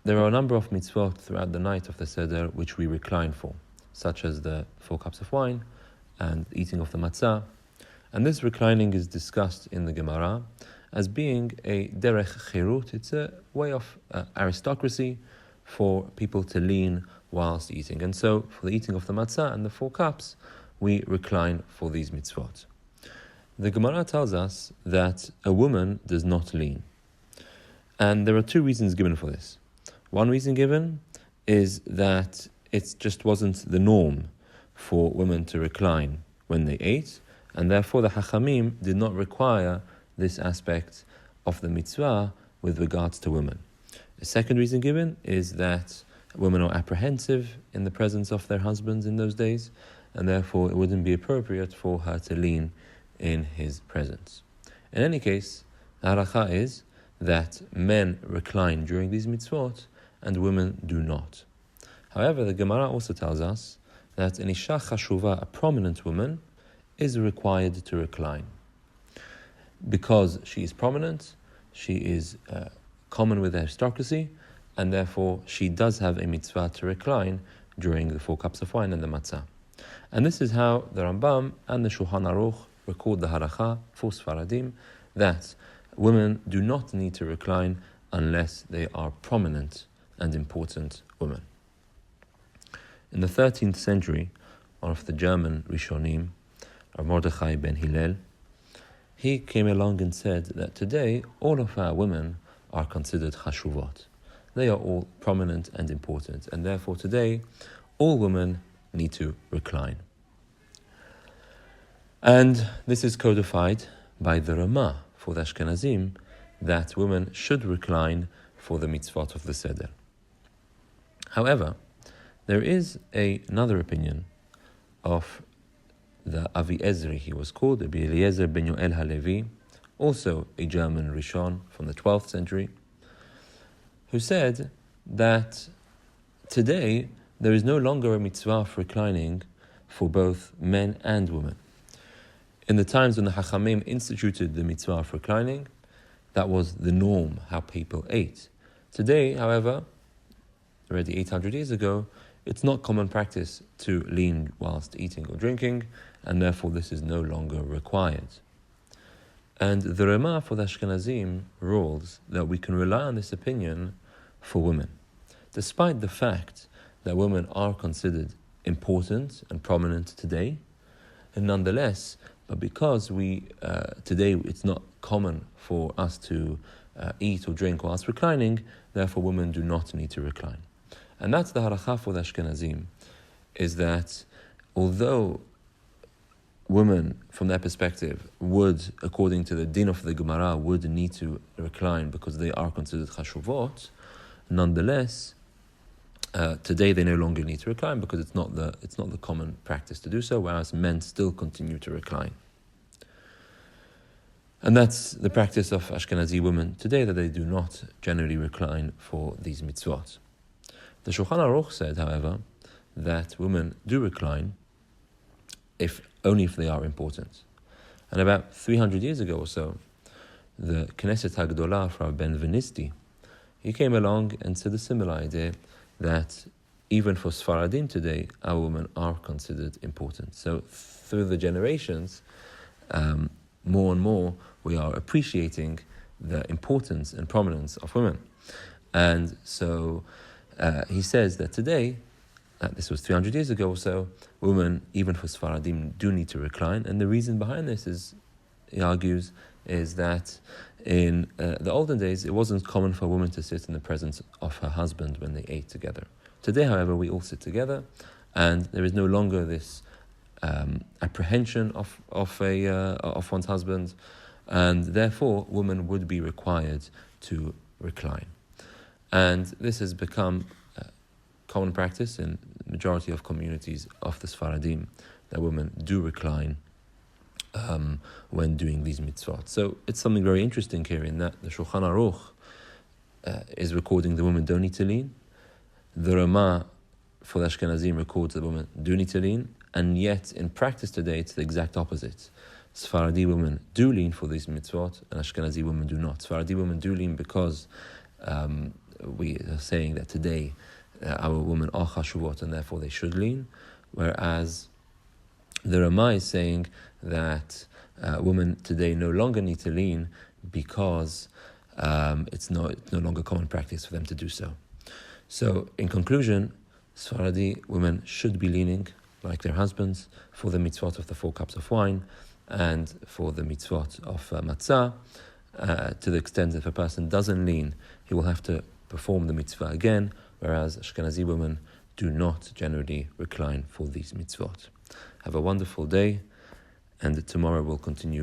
there are a number of mitzvot throughout the night of the Seder which we recline for, such as the 4 cups of wine and eating of the matzah. And this reclining is discussed in the Gemara as being a derech chirut. It's a way of aristocracy for people to lean whilst eating. And so for the eating of the matzah and the 4 cups, we recline for these mitzvot. The Gemara tells us that a woman does not lean. And there are 2 reasons given for this. One reason given is that it just wasn't the norm for women to recline when they ate, and therefore the Hachamim did not require this aspect of the mitzvah with regards to women. A second reason given is that women are apprehensive in the presence of their husbands in those days, and therefore it wouldn't be appropriate for her to lean in his presence. In any case, the halacha is that men recline during these mitzvot and women do not. However, the Gemara also tells us that an isha chashuva, a prominent woman, is required to recline. Because she is prominent, she is common with the aristocracy, and therefore she does have a mitzvah to recline during the 4 cups of wine and the matzah. And this is how the Rambam and the Shulchan Aruch record the halacha for Sfaradim, that women do not need to recline unless they are prominent and important women. In the 13th century, one of the German Rishonim, Mordechai ben Hillel, he came along and said that today all of our women are considered chashuvot. They are all prominent and important, and therefore today all women need to recline. And this is codified by the Ramah for the Ashkenazim, that women should recline for the mitzvot of the Seder. However, there is another opinion of the Avi Ezri, he was called, Rabbi Eliezer ben Yoel Halevi, also a German Rishon from the 12th century, who said that today there is no longer a mitzvah of reclining for both men and women. In the times when the Hachamim instituted the mitzvah of reclining, that was the norm, how people ate. Today, however, already 800 years ago, it's not common practice to lean whilst eating or drinking, and therefore this is no longer required. And the Ramah for the Ashkenazim rules that we can rely on this opinion for women, despite the fact that women are considered important and prominent today, and nonetheless, but because today it's not common for us to eat or drink whilst reclining, therefore women do not need to recline. And that's the halacha for the Ashkenazim, is that although women, from their perspective, would, according to the din of the Gemara, would need to recline because they are considered chashuvot, nonetheless, today they no longer need to recline because it's not the common practice to do so, whereas men still continue to recline. And that's the practice of Ashkenazi women today, that they do not generally recline for these mitzvot. The Shulchan Aruch said, however, that women do recline only if they are important. And about 300 years ago or so, the Knesset HaGdolah, Rav Ben Venisti, he came along and said a similar idea, that even for Sfaradim today, our women are considered important. So through the generations, more and more, we are appreciating the importance and prominence of women. And so he says that today, this was 300 years ago or so, women, even for Sfaradim, do need to recline. And the reason behind this is, he argues, is that in the olden days, it wasn't common for a woman to sit in the presence of her husband when they ate together. Today, however, we all sit together, and there is no longer this apprehension of one's husband, and therefore, women would be required to recline. And this has become common practice in the majority of communities of the Sfaradim, that women do recline when doing these mitzvot. So it's something very interesting here, in that the Shulchan Aruch is recording the women don't need to lean. The Ramah for the Ashkenazim records that women do need to lean, and yet in practice today it's the exact opposite. Sephardi women do lean for these mitzvot, and Ashkenazi women do not. Sephardi women do lean because we are saying that today our women are chashuvot and therefore they should lean, whereas the Ramah is saying that women today no longer need to lean because it's no longer common practice for them to do so. So, in conclusion, Sephardi women should be leaning like their husbands for the mitzvot of the 4 cups of wine and for the mitzvot of matzah. To the extent that if a person doesn't lean, he will have to perform the mitzvah again, whereas Ashkenazi women do not generally recline for these mitzvot. Have a wonderful day, and tomorrow we'll continue